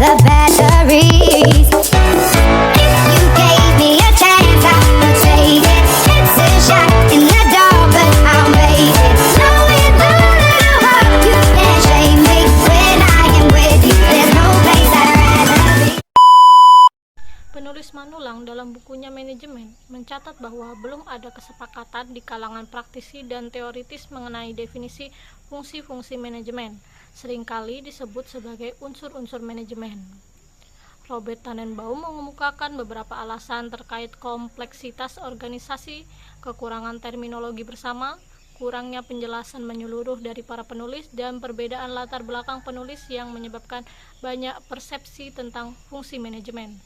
the batteries. If you gave me a chance, I would take it. It's a shot in the dark, but I'll make it. Knowing the little hope, you can't shame me. When I am with you, there's no place I'd rather be. Penulis Manulang dalam bukunya Manajemen mencatat bahwa belum ada kesepakatan di kalangan praktisi dan teoritis mengenai definisi fungsi-fungsi manajemen, seringkali disebut sebagai unsur-unsur manajemen. Robert Tannenbaum mengemukakan beberapa alasan terkait kompleksitas organisasi, kekurangan terminologi bersama, kurangnya penjelasan menyeluruh dari para penulis, dan perbedaan latar belakang penulis yang menyebabkan banyak persepsi tentang fungsi manajemen.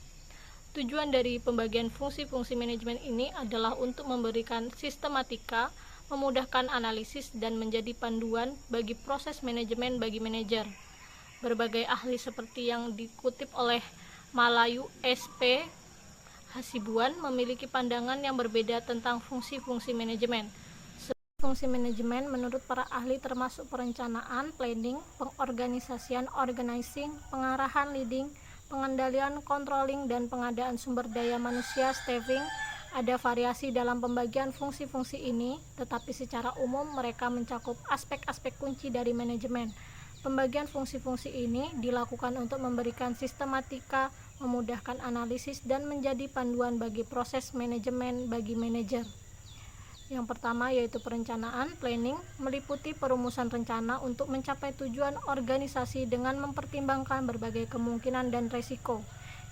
Tujuan dari pembagian fungsi-fungsi manajemen ini adalah untuk memberikan sistematika, memudahkan analisis, dan menjadi panduan bagi proses manajemen bagi manajer. Berbagai ahli seperti yang dikutip oleh Malayu SP Hasibuan memiliki pandangan yang berbeda tentang fungsi-fungsi manajemen. Fungsi manajemen menurut para ahli termasuk perencanaan, planning, pengorganisasian, organizing, pengarahan, leading, pengendalian, controlling, dan pengadaan sumber daya manusia, staffing. Ada variasi dalam pembagian fungsi-fungsi ini, tetapi secara umum mereka mencakup aspek-aspek kunci dari manajemen. Pembagian fungsi-fungsi ini dilakukan untuk memberikan sistematika, memudahkan analisis, dan menjadi panduan bagi proses manajemen bagi manajer. Yang pertama yaitu perencanaan, planning, meliputi perumusan rencana untuk mencapai tujuan organisasi dengan mempertimbangkan berbagai kemungkinan dan resiko.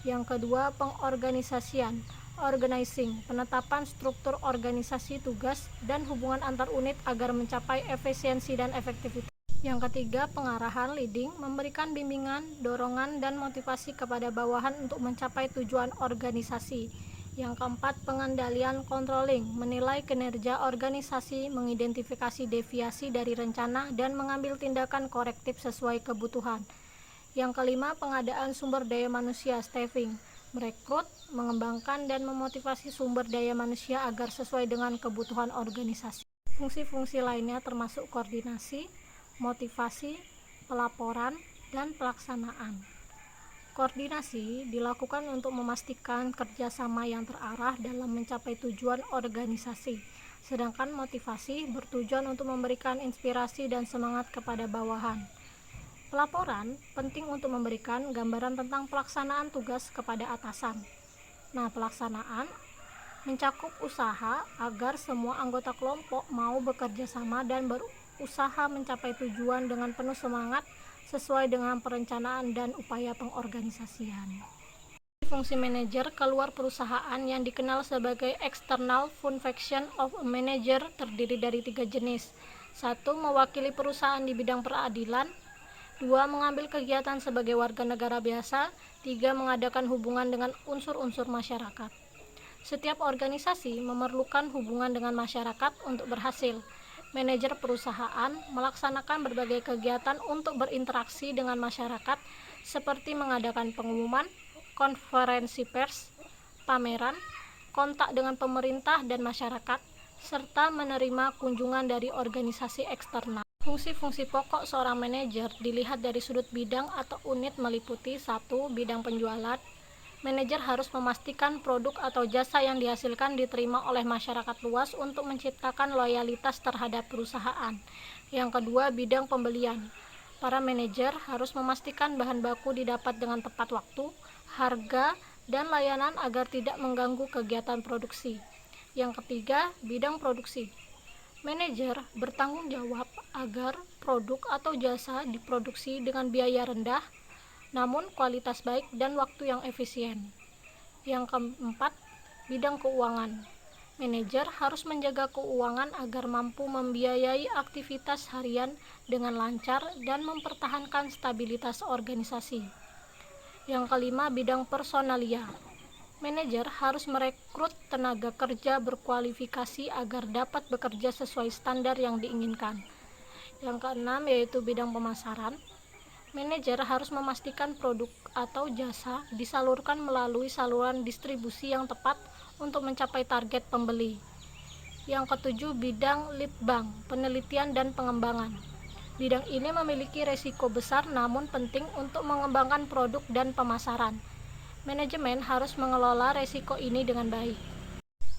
Yang kedua, pengorganisasian, organizing, penetapan struktur organisasi, tugas, dan hubungan antar unit agar mencapai efisiensi dan efektivitas. Yang ketiga, pengarahan, leading, memberikan bimbingan, dorongan, dan motivasi kepada bawahan untuk mencapai tujuan organisasi. Yang keempat, pengendalian, controlling, menilai kinerja organisasi, mengidentifikasi deviasi dari rencana, dan mengambil tindakan korektif sesuai kebutuhan. Yang kelima, pengadaan sumber daya manusia, staffing, merekrut, mengembangkan, dan memotivasi sumber daya manusia agar sesuai dengan kebutuhan organisasi. Fungsi-fungsi lainnya termasuk koordinasi, motivasi, pelaporan, dan pelaksanaan. Koordinasi dilakukan untuk memastikan kerjasama yang terarah dalam mencapai tujuan organisasi, sedangkan motivasi bertujuan untuk memberikan inspirasi dan semangat kepada bawahan. Pelaporan penting untuk memberikan gambaran tentang pelaksanaan tugas kepada atasan. Nah, pelaksanaan mencakup usaha agar semua anggota kelompok mau bekerja sama dan berusaha mencapai tujuan dengan penuh semangat sesuai dengan perencanaan dan upaya pengorganisasian. Fungsi manajer keluar perusahaan yang dikenal sebagai external function of a manager terdiri dari 3 jenis. 1. Mewakili perusahaan di bidang peradilan. 2. Mengambil kegiatan sebagai warga negara biasa. 3. Mengadakan hubungan dengan unsur-unsur masyarakat. Setiap organisasi memerlukan hubungan dengan masyarakat untuk berhasil. Manajer perusahaan melaksanakan berbagai kegiatan untuk berinteraksi dengan masyarakat seperti mengadakan pengumuman, konferensi pers, pameran, kontak dengan pemerintah dan masyarakat, serta menerima kunjungan dari organisasi eksternal. Fungsi-fungsi pokok seorang manajer dilihat dari sudut bidang atau unit meliputi 1. Bidang penjualan. Manajer harus memastikan produk atau jasa yang dihasilkan diterima oleh masyarakat luas untuk menciptakan loyalitas terhadap perusahaan. Yang kedua, bidang pembelian. Para manajer harus memastikan bahan baku didapat dengan tepat waktu, harga, dan layanan agar tidak mengganggu kegiatan produksi. Yang ketiga, bidang produksi. Manajer bertanggung jawab agar produk atau jasa diproduksi dengan biaya rendah, namun kualitas baik dan waktu yang efisien. Yang keempat, bidang keuangan. Manajer harus menjaga keuangan agar mampu membiayai aktivitas harian dengan lancar dan mempertahankan stabilitas organisasi. Yang kelima, bidang personalia. Manajer harus merekrut tenaga kerja berkualifikasi agar dapat bekerja sesuai standar yang diinginkan. Yang keenam yaitu bidang pemasaran. Manajer harus memastikan produk atau jasa disalurkan melalui saluran distribusi yang tepat untuk mencapai target pembeli. Yang ketujuh, bidang lead bank, penelitian dan pengembangan. Bidang ini memiliki resiko besar namun penting untuk mengembangkan produk dan pemasaran. Manajemen harus mengelola resiko ini dengan baik.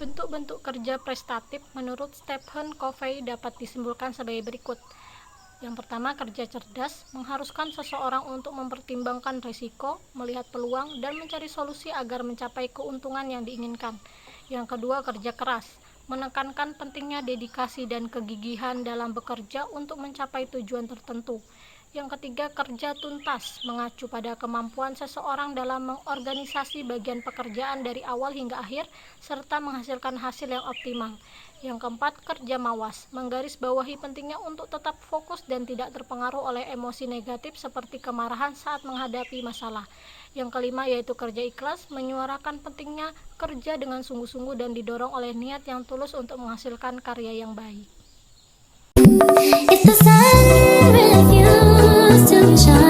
Bentuk-bentuk kerja prestatif menurut Stephen Covey dapat disimpulkan sebagai berikut. Yang pertama, kerja cerdas mengharuskan seseorang untuk mempertimbangkan risiko, melihat peluang, dan mencari solusi agar mencapai keuntungan yang diinginkan. Yang kedua, kerja keras menekankan pentingnya dedikasi dan kegigihan dalam bekerja untuk mencapai tujuan tertentu. Yang ketiga, kerja tuntas mengacu pada kemampuan seseorang dalam mengorganisasi bagian pekerjaan dari awal hingga akhir serta menghasilkan hasil yang optimal. Yang keempat, kerja mawas menggarisbawahi pentingnya untuk tetap fokus dan tidak terpengaruh oleh emosi negatif seperti kemarahan saat menghadapi masalah. Yang kelima yaitu kerja ikhlas, menyuarakan pentingnya kerja dengan sungguh-sungguh dan didorong oleh niat yang tulus untuk menghasilkan karya yang baik. If the sun refused to shine